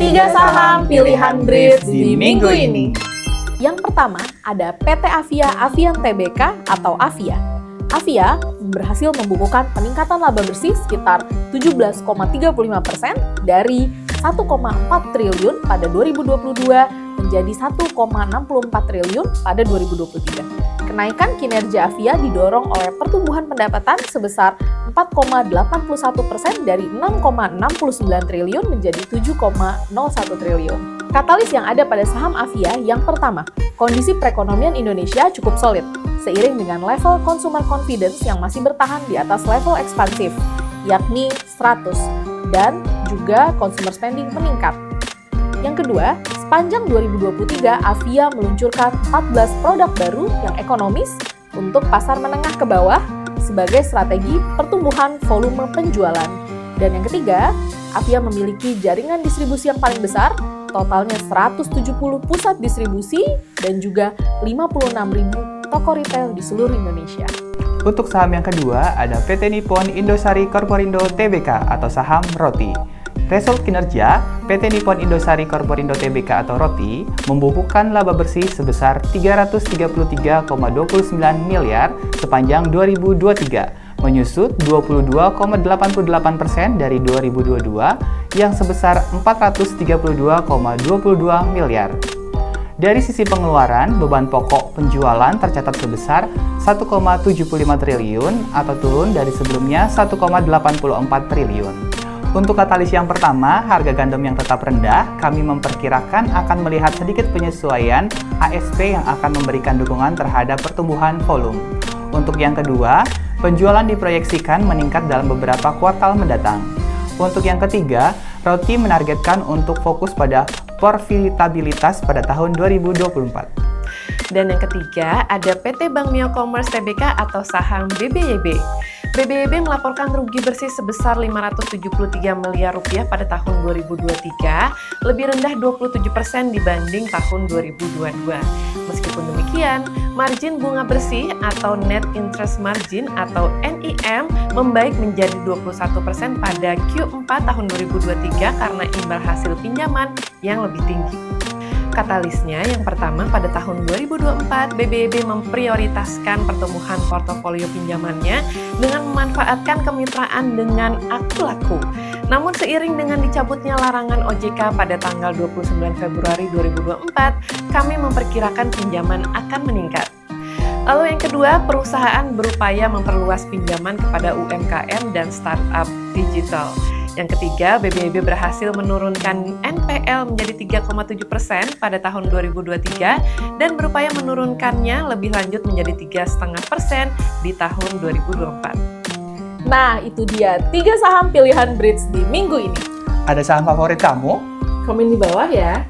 3 saham pilihan Brits di minggu ini. Yang pertama ada PT Avia Avian Tbk atau Avia. Avia berhasil membukukan peningkatan laba bersih sekitar 17,35% dari 1,4 triliun pada 2022 menjadi 1,64 triliun pada 2023. Kenaikan kinerja Avia didorong oleh pertumbuhan pendapatan sebesar 4,81% dari 6,69 triliun menjadi 7,01 triliun. Katalis yang ada pada saham Avia yang pertama, kondisi perekonomian Indonesia cukup solid, seiring dengan level consumer confidence yang masih bertahan di atas level ekspansif, yakni 100, dan juga consumer spending meningkat. Yang kedua, sepanjang 2023, Avia meluncurkan 14 produk baru yang ekonomis untuk pasar menengah ke bawah sebagai strategi pertumbuhan volume penjualan. Dan yang ketiga, Avia memiliki jaringan distribusi yang paling besar, totalnya 170 pusat distribusi dan juga 56.000 toko retail di seluruh Indonesia. Untuk saham yang kedua, ada PT Nippon Indosari Corporindo Tbk atau saham ROTI. Result kinerja, PT Nippon Indosari Corporindo Tbk atau ROTI membukukan laba bersih sebesar 333,29 miliar sepanjang 2023, menyusut 22,88% dari 2022 yang sebesar 432,22 miliar. Dari sisi pengeluaran, beban pokok penjualan tercatat sebesar 1,75 triliun atau turun dari sebelumnya 1,84 triliun. Untuk katalis yang pertama, harga gandum yang tetap rendah, kami memperkirakan akan melihat sedikit penyesuaian ASP yang akan memberikan dukungan terhadap pertumbuhan volume. Untuk yang kedua, penjualan diproyeksikan meningkat dalam beberapa kuartal mendatang. Untuk yang ketiga, ROTI menargetkan untuk fokus pada profitabilitas pada tahun 2024. Dan yang ketiga, ada PT Bank Mio Commerce Tbk atau saham BBYB. BBYB melaporkan rugi bersih sebesar 573 miliar rupiah pada tahun 2023, lebih rendah 27% dibanding tahun 2022. Meskipun demikian, margin bunga bersih atau net interest margin atau NIM membaik menjadi 21% pada Q4 tahun 2023 karena imbal hasil pinjaman yang lebih tinggi. Katalisnya yang pertama, pada tahun 2024, BBYB memprioritaskan pertumbuhan portofolio pinjamannya dengan memanfaatkan kemitraan dengan Akulaku. Namun seiring dengan dicabutnya larangan OJK pada tanggal 29 Februari 2024, kami memperkirakan pinjaman akan meningkat. Lalu yang kedua, perusahaan berupaya memperluas pinjaman kepada UMKM dan startup digital. Yang ketiga, BBYB berhasil menurunkan NPL menjadi 3,7% pada tahun 2023 dan berupaya menurunkannya lebih lanjut menjadi 3,5% di tahun 2024. Nah, itu dia 3 saham pilihan Brits di minggu ini. Ada saham favorit kamu? Komen di bawah ya.